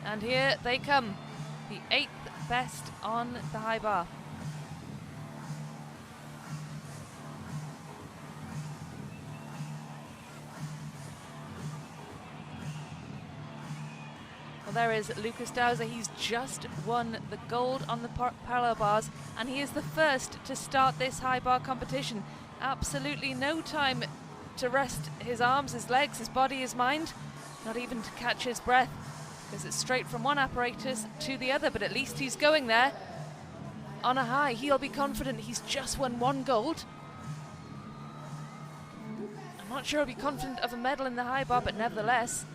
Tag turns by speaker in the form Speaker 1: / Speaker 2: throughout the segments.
Speaker 1: And here they come, the 8th best on the high bar. Well, there is Lucas Dowser. He's just won the gold on the parallel bars, and he is the first to start this high bar competition. Absolutely no time to rest his arms, his legs, his body, his mind, not even to catch his breath, because it's straight from one apparatus to the other. But at least he's going there on a high. He'll be confident. He's just won 1 gold. I'm not sure he'll be confident of a medal in the high bar, but nevertheless,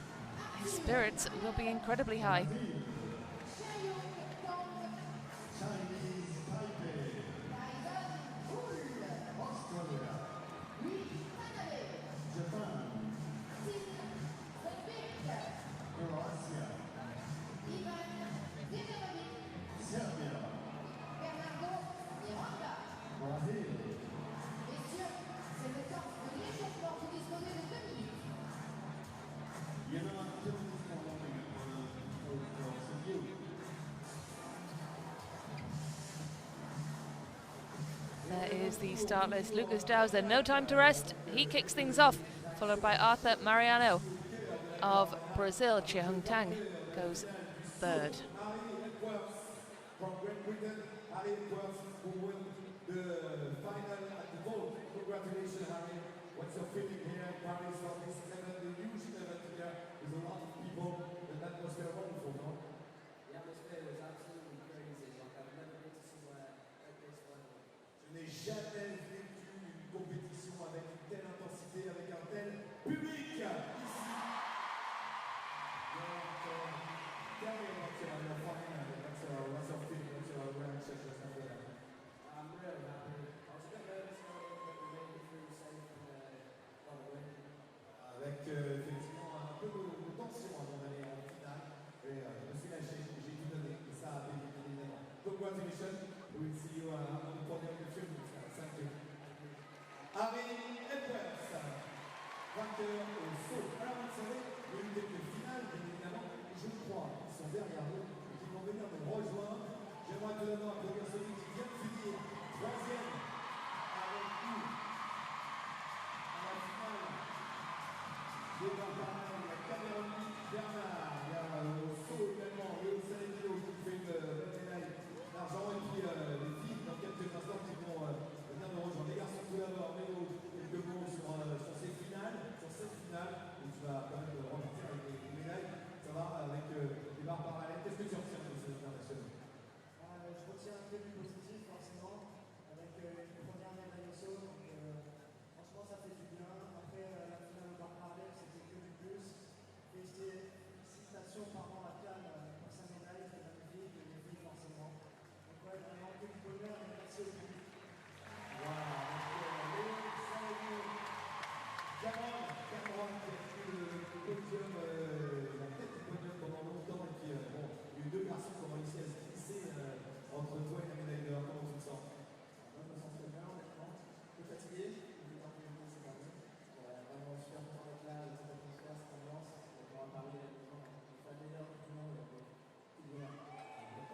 Speaker 1: his spirits will be incredibly high. There is the start list. Lucas Dowser, no time to rest. He kicks things off, followed by Arthur Mariano of Brazil. Chehung Tang goes third.
Speaker 2: Congratulations, Harry. What's your feeling here in Paris for this event, the huge event here? There's a lot of people, and that was very wonderful, no?
Speaker 3: The atmosphere was absolutely crazy. Like I've never been to somewhere like this level.
Speaker 2: Je n'ai jamais vécu une compétition avec une telle intensité, avec un tel public ici. Donc, tell me about your final. What's your feeling? What's your reaction to something like that?
Speaker 3: I'm really happy. I was a bit nervous going in, but we made it through safe and got a win.
Speaker 2: Avec effectivement un peu de tension avant d'aller en finale. Et je me suis lâché, j'ai tout donné. Et ça a payé, bien évidemment. Congratulations. We'll see you on the podium in a few minutes. Thank you. Harry Edwards, vainqueur au saut. Alors vous savez, il y a eu quelques finales, bien évidemment. Je crois qu'ils sont derrière nous et qu'ils vont venir nous rejoindre. J'aimerais tout d'abord applaudir celui qui vient de finir 3e avec nous à la finale. Devant pareil, il y a Cameron Bernard, il y a au saut également, Léo Salecchio qui fait une médaille d'argent, et puis les filles dans quelques instants qui vont venir nous rejoindre. Les garçons tout d'abord, Léo, quelques mots sur ces finales, sur cette finale, où tu vas quand même repartir avec des médailles. Ça va avec les barres parallèles. Qu'est-ce que tu retiens de ces internationaux?
Speaker 3: Je retiens un peu du positif forcément, avec une première médaille au saut. Donc, franchement, ça fait du bien. Après, la finale au bar parallèle, c'était que du plus. Félicitations par rapport à Cannes pour sa médaille, c'est magnifique, et les filles forcément. Donc, ouais, vraiment que du bonheur et merci au public.
Speaker 2: Voilà, donc Léo Salecchio, Cameron qui a pris le podium, la tête du podium pendant longtemps, et puis bon, il y a eu 2 garçons qui ont réussi à se glisser entre toi et la médaille d'or. Comment tu te sens?
Speaker 3: Moi, je me sens très bien, honnêtement. Un peu fatigué, j'ai pas pu le c'est pas vrai. Vraiment super content d'être là, cette atmosphère, cette ambiance. On pourra parler avec les gens, les fans leaders, tout le monde, tout bien.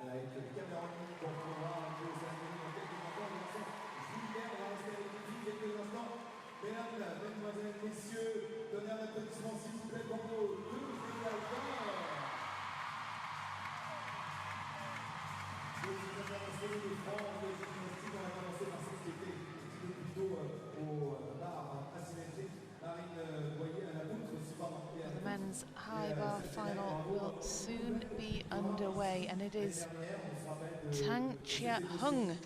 Speaker 2: Avec Cameron qu'on retrouvera un peu aux États-Unis dans quelques instants. Les garçons, Julien, on va rester avec les filles quelques instants. Mesdames, mesdemoiselles, messieurs, donnez un applaudissement s'il vous plaît pour nos 2 médailles d'or. Je vous remercie de France de gymnastique. On va commencer par celle qui était un petit peu plus tôt au bar asymétrique. Marine Boyer à la poutre aussi, pardon.
Speaker 1: The men's high bar final will soon be underway, and it is Tang Chia Hung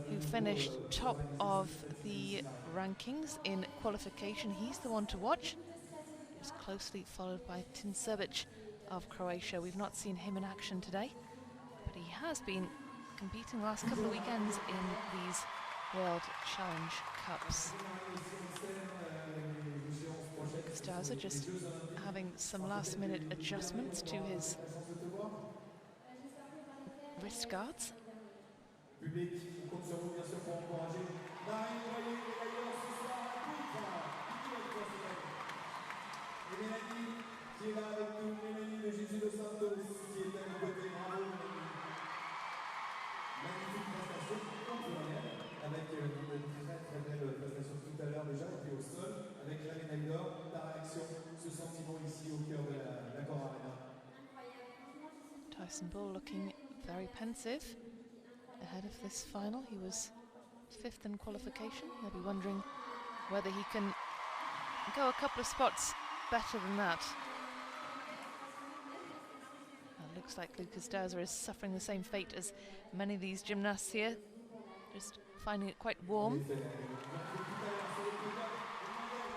Speaker 1: who finished top of the rankings in qualification. He's the one to watch. He's closely followed by Tin Srbic of Croatia. We've not seen him in action today, but he has been competing the last couple of weekends in these World Challenge Cups. Lucas Dowser just having some last-minute adjustments to his wrist guards.
Speaker 2: Public, on compte sur vous bien sûr pour encourager Marine Boyer et d'ailleurs ce soir à poutre. Et Mélanie qui est là avec nous, Mélanie de Jésus de Santos, qui est
Speaker 1: Tyson Bull looking very pensive ahead of this final. He was 5th in qualification. He'll be wondering whether he can go a couple of spots better than that. Looks like Lucas Dowser is suffering the same fate as many of these gymnasts here, just finding it quite warm.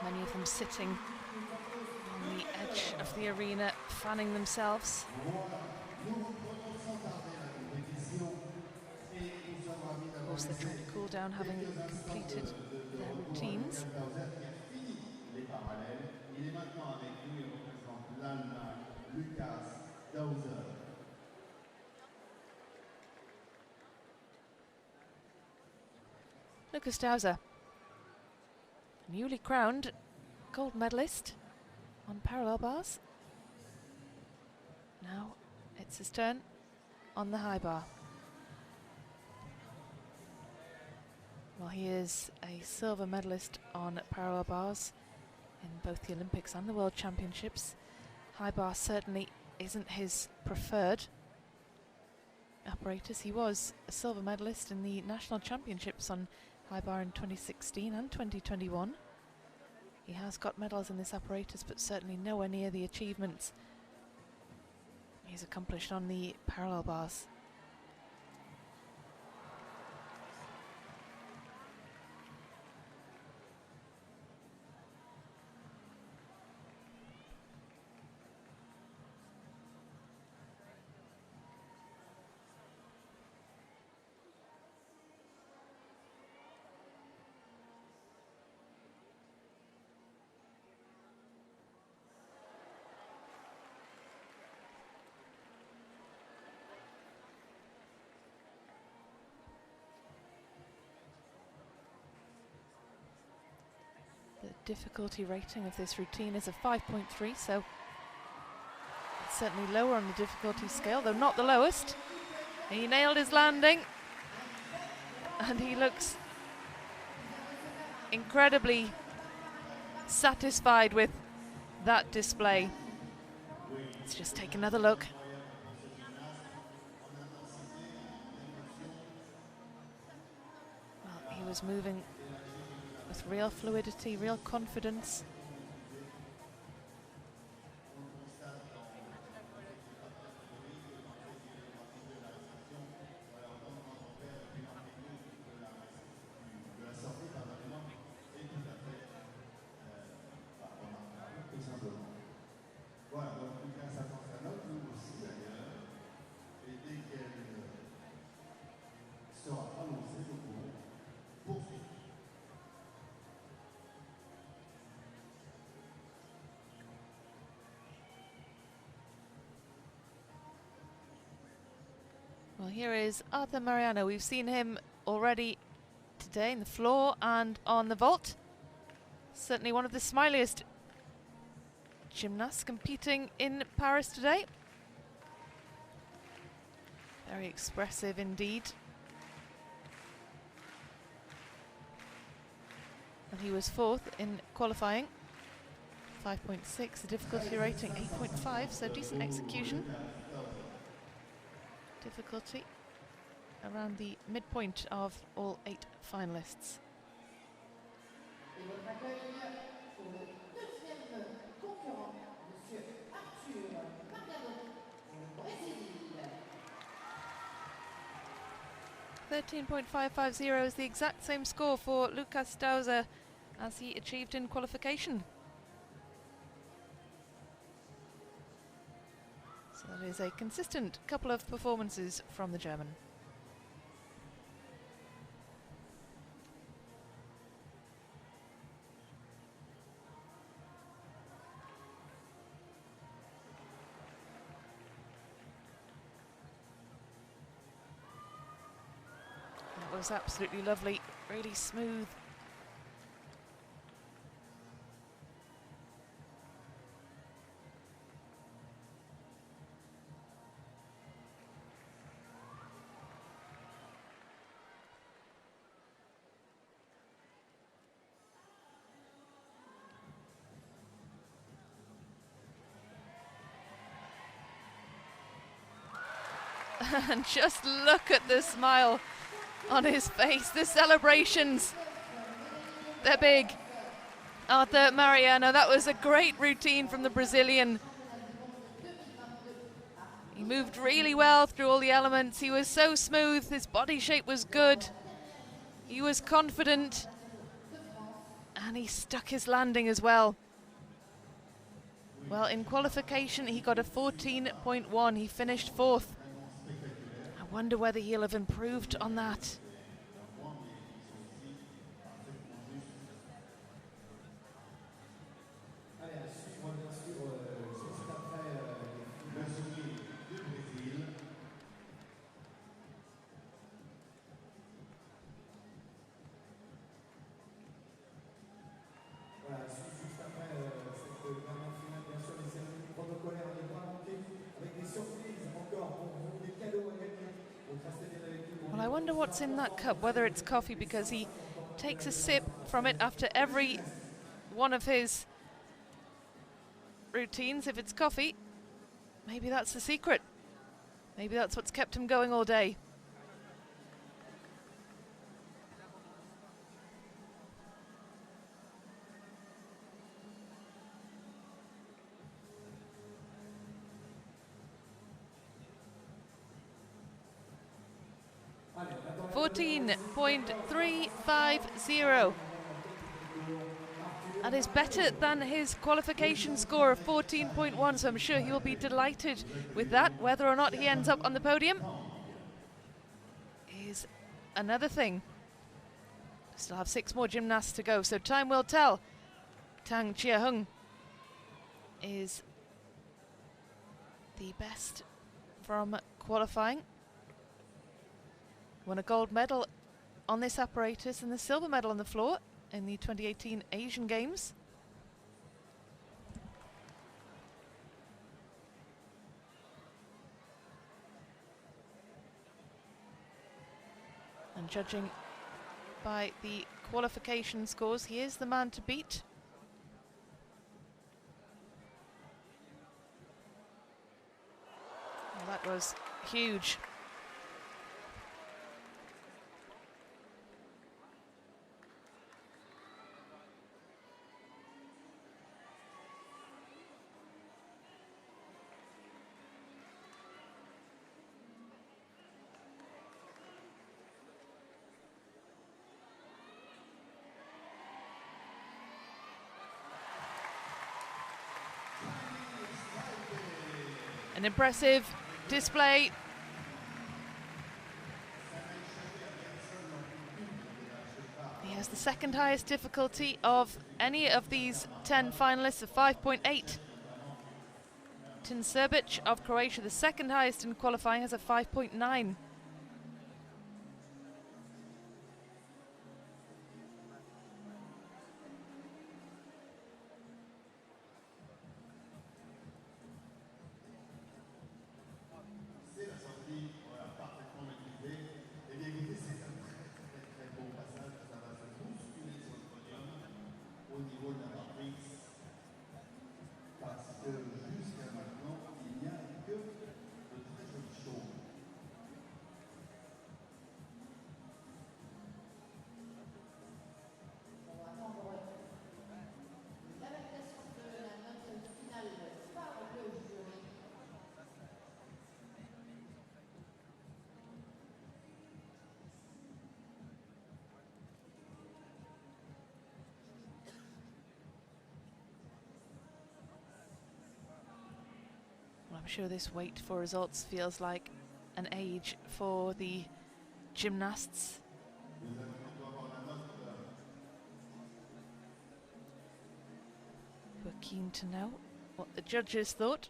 Speaker 1: Many of them sitting on the edge of the arena, fanning themselves. Of course, they're trying to cool down, having completed their routines. Lucas Dowser, newly crowned gold medalist on parallel bars. Now it's his turn on the high bar. Well, he is a silver medalist on parallel bars in both the Olympics and the World Championships. High bar certainly isn't his preferred apparatus. He was a silver medalist in the national championships on high bar in 2016 and 2021. He has got medals in this apparatus, but certainly nowhere near the achievements he's accomplished on the parallel bars. The difficulty rating of this routine is a 5.3, so it's certainly lower on the difficulty scale, though not the lowest. He nailed his landing, and he looks incredibly satisfied with that display. Let's just take another look. Well, he was moving with real fluidity, real confidence. Well, here is Arthur Mariano. We've seen him already today in the floor and on the vault. Certainly one of the smiliest gymnasts competing in Paris today. Very expressive indeed. And he was 4th in qualifying. 5.6, the difficulty rating 8.5, so decent execution. Difficulty around the midpoint of all 8 finalists.
Speaker 3: Et votre accueil pour le deuxième concurrent, Monsieur Arthur Mariano, pour le Brésil.
Speaker 1: 13.550 is the exact same score for Lucas Dowser as he achieved in qualification. So that is a consistent couple of performances from the German. That was absolutely lovely, really smooth. And just look at the smile on his face. The celebrations, they're big. Arthur Mariano, that was a great routine from the Brazilian. He moved really well through all the elements. He was so smooth, his body shape was good. He was confident. And he stuck his landing as well. Well, in qualification, he got a 14.1. He finished 4th. I wonder whether he'll have improved on that. Well, I wonder what's in that cup, whether it's coffee, because he takes a sip from it after every one of his routines. If it's coffee, maybe that's the secret. Maybe that's what's kept him going all day. .350. That is better than his qualification score of 14.1, so I'm sure he will be delighted with that. Whether or not he ends up on the podium is another thing. Still have 6 more gymnasts to go, so time will tell. Tang Chia Hung is the best from qualifying. Won a gold medal on this apparatus and the silver medal on the floor in the 2018 Asian Games. And judging by the qualification scores, he is the man to beat. Well, that was huge. An impressive display. He has the second highest difficulty of any of these 10 finalists of 5.8. Tin Serbic of Croatia, the second highest in qualifying, has a 5.9. I'm sure this wait for results feels like an age for the gymnasts. We're keen to know what the judges thought.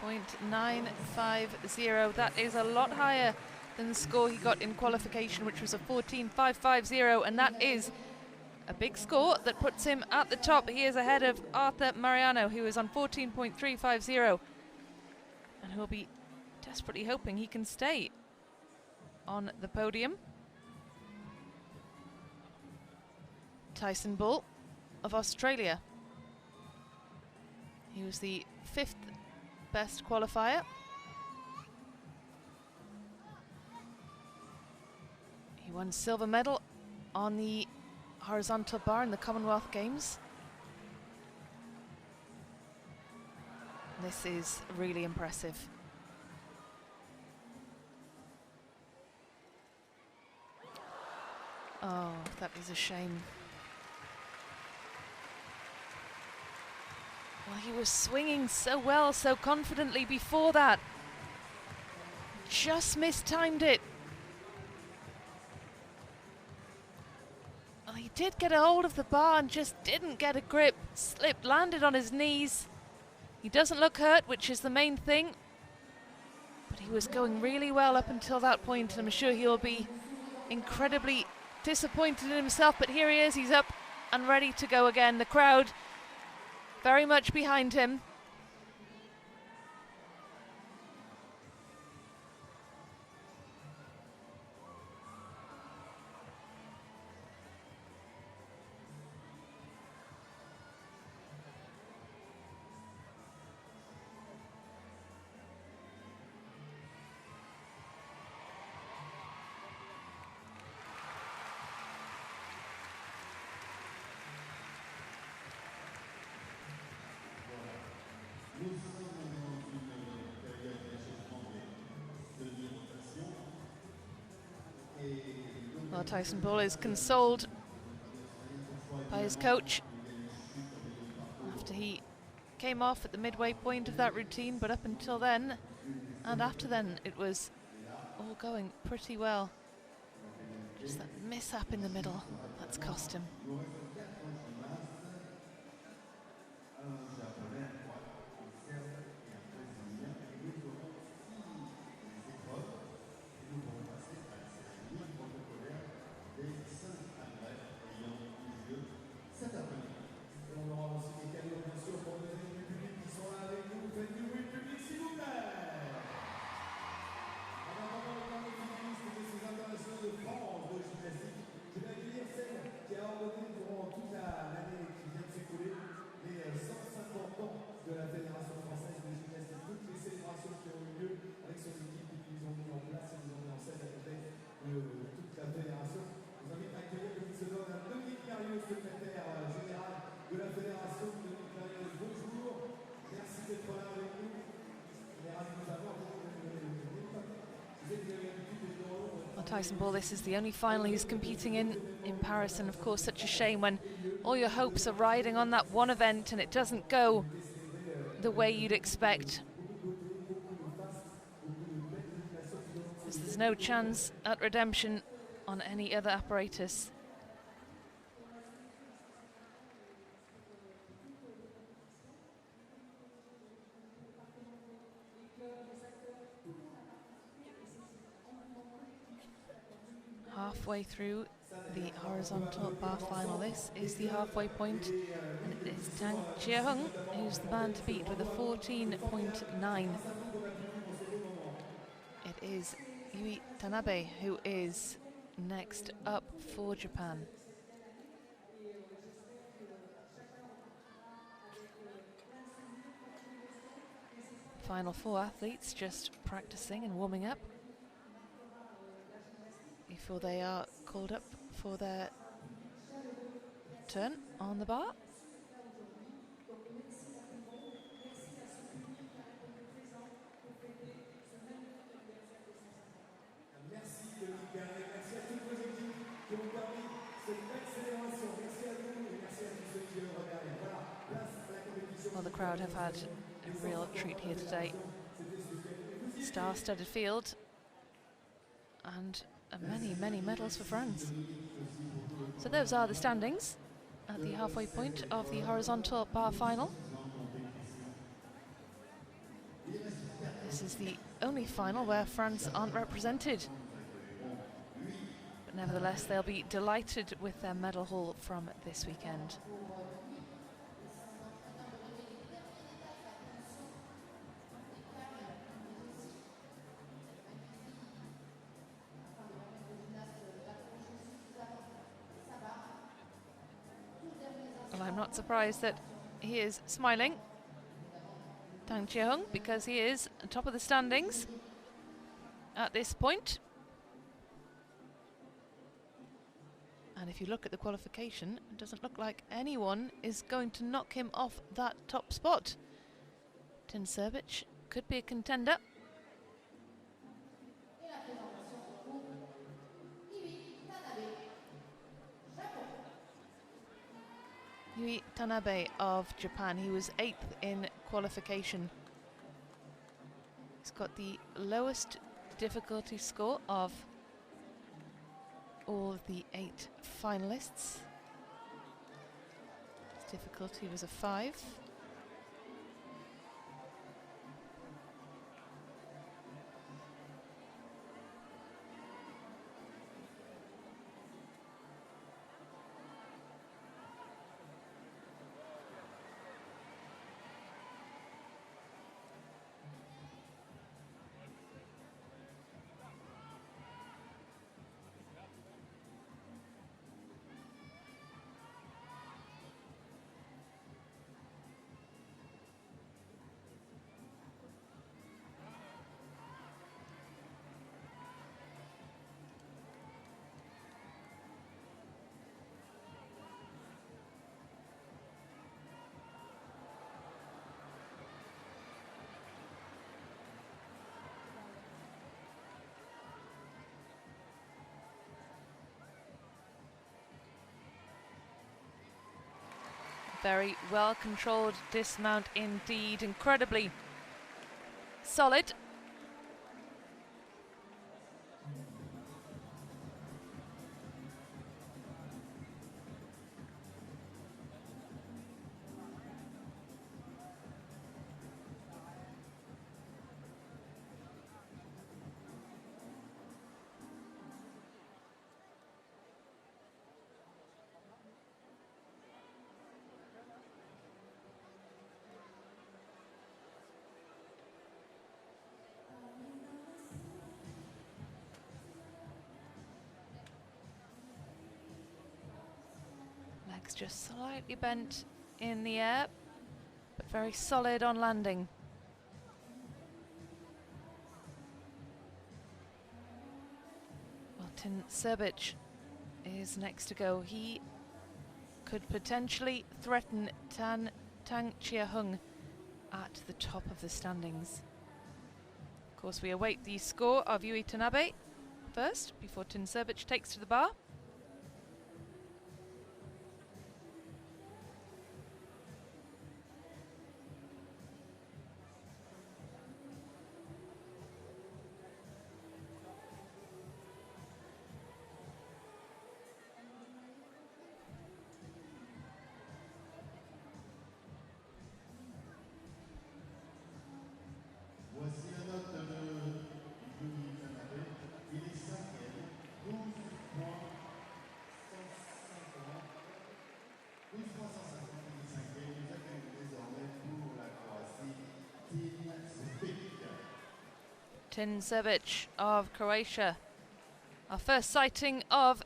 Speaker 1: 14.950. That is a lot higher than the score he got in qualification, which was a 14.550, and that is a big score that puts him at the top. He is ahead of Arthur Mariano, who is on 14.350, and who will be desperately hoping he can stay on the podium. Tyson Bull of Australia. He was the 5th best qualifier. He won silver medal on the horizontal bar in the Commonwealth Games. This is really impressive. Oh, that is a shame. Well, he was swinging so well, so confidently before that. Just mistimed it. Well, he did get a hold of the bar and just didn't get a grip. Slipped, landed on his knees. He doesn't look hurt, which is the main thing. But he was going really well up until that point, and I'm sure he'll be incredibly disappointed in himself. But here he is, he's up and ready to go again. The crowd very much behind him. Well, Tyson Bull is consoled by his coach after he came off at the midway point of that routine, but up until then and after then it was all going pretty well. Just that mishap in the middle that's cost him. Tyson Bull, this is the only final he's competing in Paris, and of course such a shame when all your hopes are riding on that one event and it doesn't go the way you'd expect. Because there's no chance at redemption on any other apparatus. Halfway through the horizontal bar final. This is the halfway point, and it is Tang Chia-hung who's the man to beat with a 14.9. It is Yui Tanabe who is next up for Japan. Final 4 athletes just practicing and warming up before they are called up for their turn on the bar. Well, the crowd have had a real treat here today. Star-studded field and many medals for France. So those are the standings at the halfway point of the horizontal bar final. This is the only final where France aren't represented. But nevertheless, they'll be delighted with their medal haul from this weekend. Well, I'm not surprised that he is smiling, Tang Chia-hung, because he is on top of the standings at this point. And if you look at the qualification, it doesn't look like anyone is going to knock him off that top spot. Tin Serbic could be a contender. Yui Tanabe of Japan, he was 8th in qualification. He's got the lowest difficulty score of all of the 8 finalists. His difficulty was a 5. Very well controlled dismount indeed, incredibly solid. Legs just slightly bent in the air, but very solid on landing. Well, Tin Serbic is next to go. He could potentially threaten Tang Chia-hung at the top of the standings. Of course, we await the score of Yui Tanabe first, before Tin Serbic takes to the bar.
Speaker 2: Voici la note de Yui Tanabe. Il est 5e, 12 points 150. 12 points 150, il est 5e. Nous accueillons désormais pour la Croatie
Speaker 1: Tin Serbic of Croatia. Our first sighting of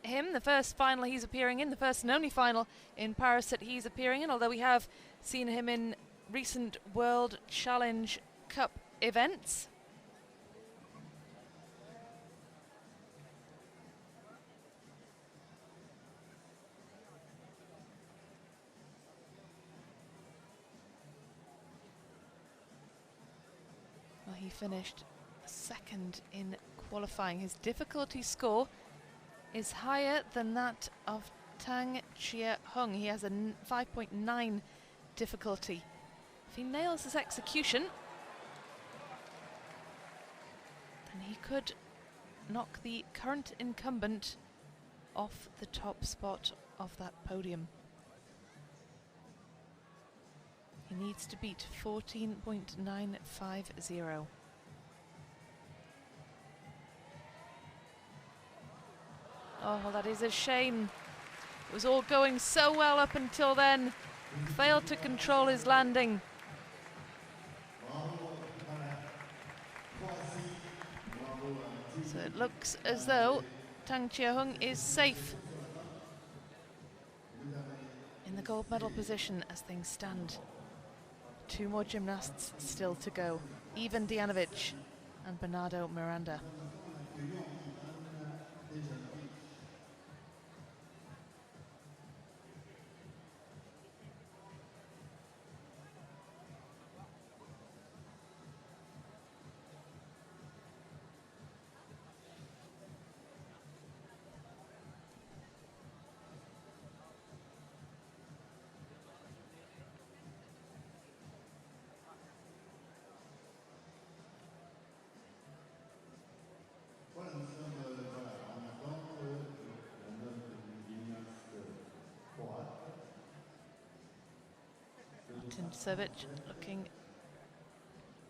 Speaker 1: him, the first final he's appearing in, the first and only final in Paris that he's appearing in, although we have seen him in recent World Challenge Cup events. Well, he finished second in qualifying. His difficulty score is higher than that of Tang Chia-hung. He has a 5.9 difficulty. If he nails his execution, then he could knock the current incumbent off the top spot of that podium. He needs to beat 14.950. Oh, well, that is a shame. It was all going so well up until then. Failed to control his landing. So it looks as though Tang Chia-hung is safe in the gold medal position as things stand. 2 more gymnasts still to go. Ivan Dijanovic and Bernardo Miranda. Tinsevic looking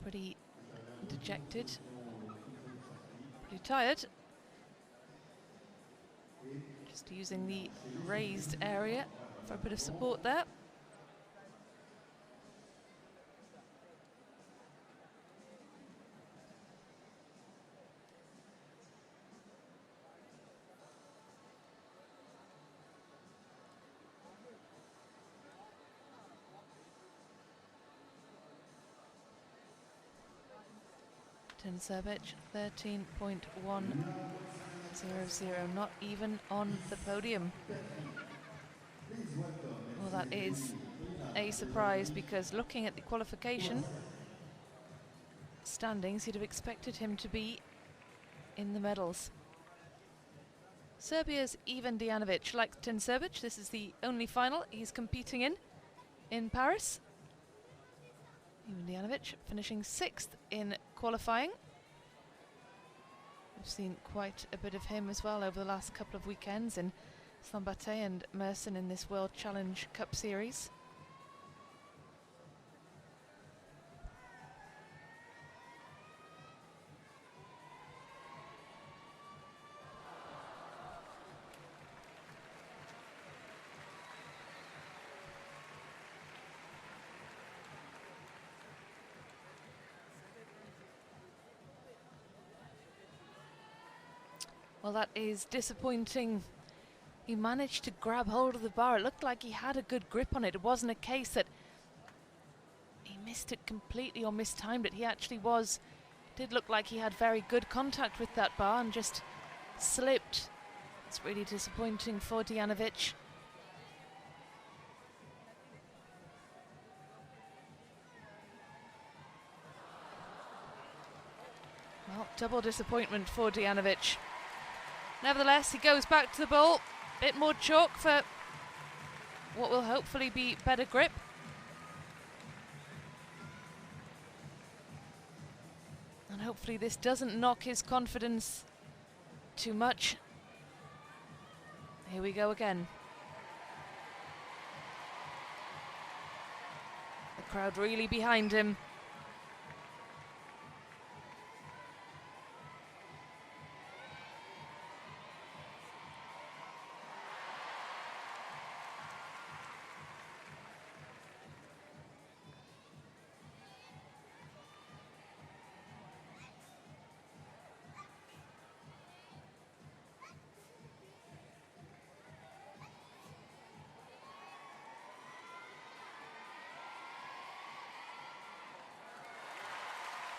Speaker 1: pretty dejected, pretty tired. Just using the raised area for a bit of support there. Tinsevic 13.100, not even on the podium. Well, that is a surprise because looking at the qualification standings, you'd have expected him to be in the medals. Serbia's Ivan Dijanovic, like Tinsevic, this is the only final he's competing in Paris. Ivan Dijanovic finishing 6th in qualifying. We've seen quite a bit of him as well over the last couple of weekends in Szombathely and Mersin in this World Challenge Cup series. Well, that is disappointing. He managed to grab hold of the bar. It looked like he had a good grip on it. It wasn't a case that he missed it completely or mistimed it. He actually did look like he had very good contact with that bar and just slipped. It's really disappointing for Dijanovic. Well, double disappointment for Dijanovic. Nevertheless, he goes back to the bowl. Bit more chalk for what will hopefully be better grip. And hopefully this doesn't knock his confidence too much. Here we go again. The crowd really behind him.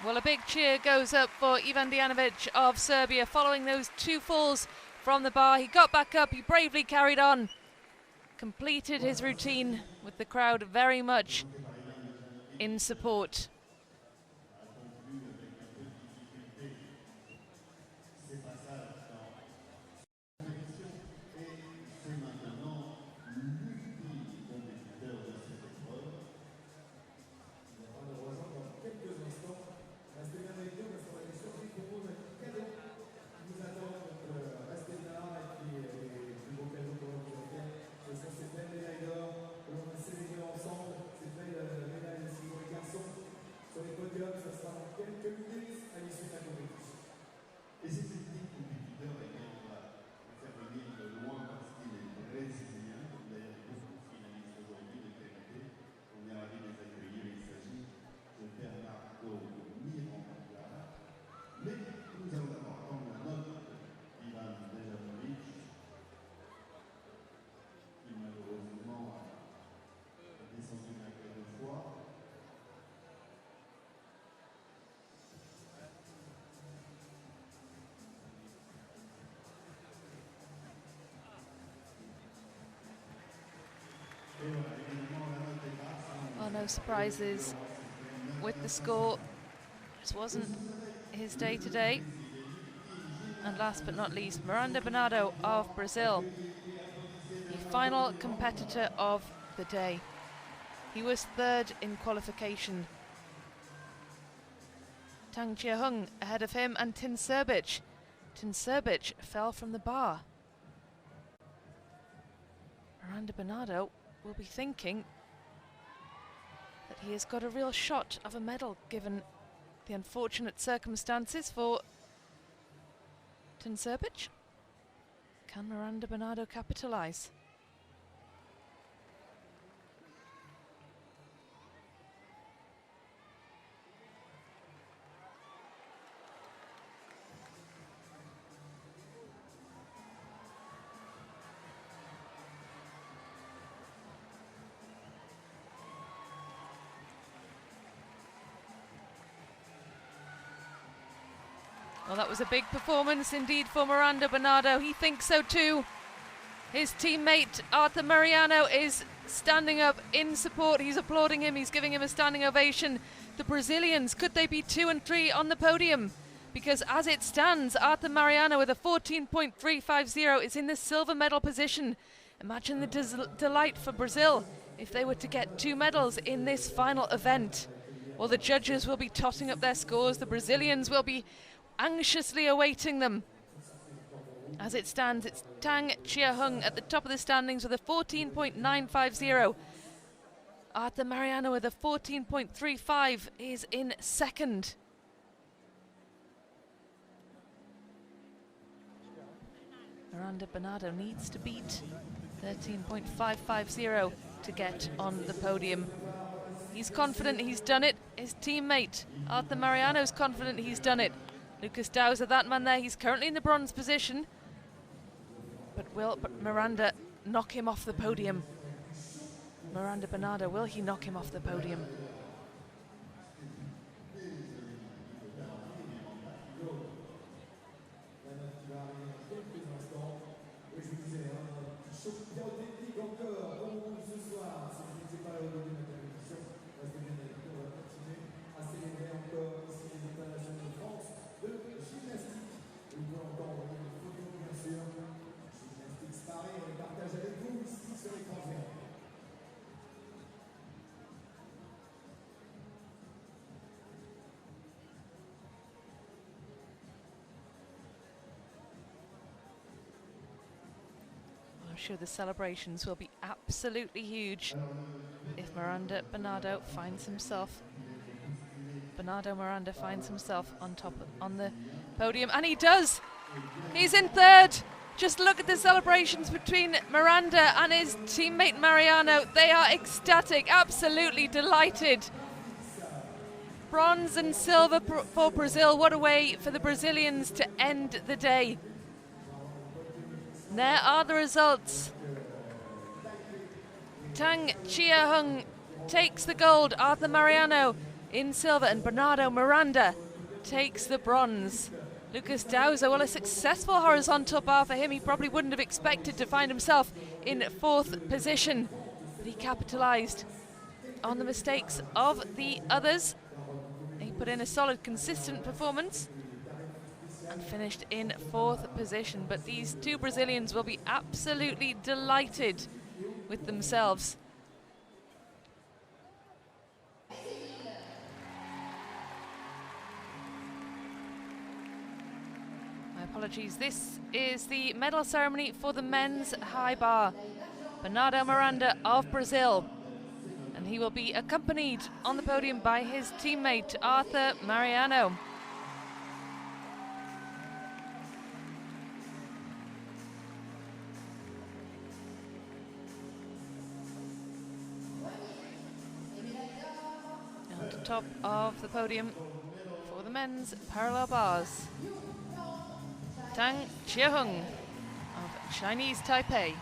Speaker 1: Well, a big cheer goes up for Ivan Dijanovic of Serbia following those 2 falls from the bar. He got back up, he bravely carried on, completed his routine with the crowd very much in support. No surprises with the score. This wasn't his day today. And last but not least, Miranda Bernardo of Brazil, the final competitor of the day. He was third in qualification. Tang Chia-hung ahead of him, and Tin Serbic. Tin Serbic fell from the bar. Miranda Bernardo will be thinking that he has got a real shot of a medal given the unfortunate circumstances for Tin Serbic. Can Miranda Bernardo capitalise? Well, that was a big performance indeed for Miranda Bernardo. He thinks so too. His teammate Arthur Mariano is standing up in support. He's applauding him. He's giving him a standing ovation. The Brazilians, could they be 2 and 3 on the podium? Because as it stands, Arthur Mariano with a 14.350 is in the silver medal position. Imagine the delight for Brazil if they were to get 2 medals in this final event. Well, the judges will be totting up their scores. The Brazilians will be anxiously awaiting them. As it stands, it's Tang Chia-hung at the top of the standings with a 14.950. Arthur Mariano with a 14.35 is in second. Miranda Bernardo needs to beat 13.550 to get on the podium. He's confident he's done it. His teammate Arthur Mariano's confident he's done it. Lucas Dowser, that man there, he's currently in the bronze position. But will Miranda knock him off the podium? Miranda Bernardo, will he knock him off the podium? I'm sure the celebrations will be absolutely huge if Miranda Bernardo finds himself, Miranda finds himself on the podium, and he does. He's in third. Just look at the celebrations between Miranda and his teammate Mariano. They are ecstatic, absolutely delighted. Bronze and silver for Brazil. What a way for the Brazilians to end the day. There are the results. Tang Chia-hung takes the gold, Arthur Mariano in silver, and Bernardo Miranda takes the bronze. Lucas Dowser, well, a successful horizontal bar for him. He probably wouldn't have expected to find himself in 4th position, but he capitalised on the mistakes of the others. He put in a solid, consistent performance and finished in 4th position. But these 2 Brazilians will be absolutely delighted with themselves. My apologies. This is the medal ceremony for the men's high bar. Bernardo Miranda of Brazil. And he will be accompanied on the podium by his teammate Arthur Mariano. Top of the podium for the men's parallel bars, Tang Chia-hung of Chinese Taipei.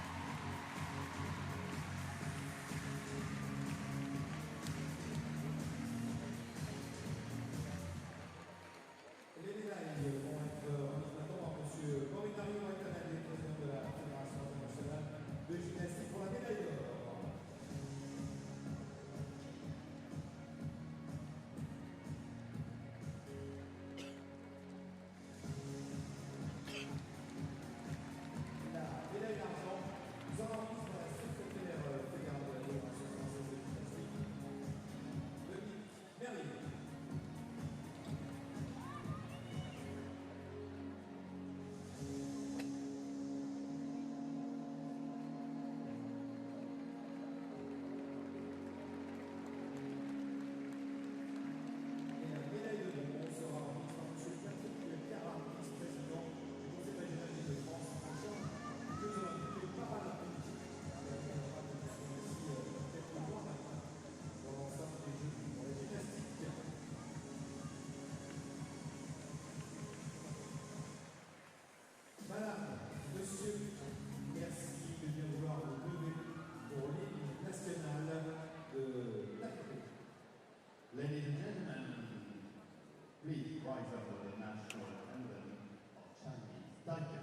Speaker 2: Tac.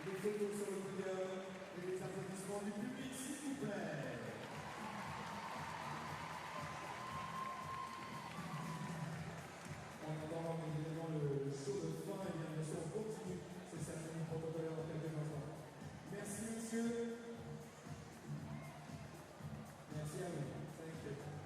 Speaker 2: Les photos sur le podium et les applaudissements du public, s'il vous plaît.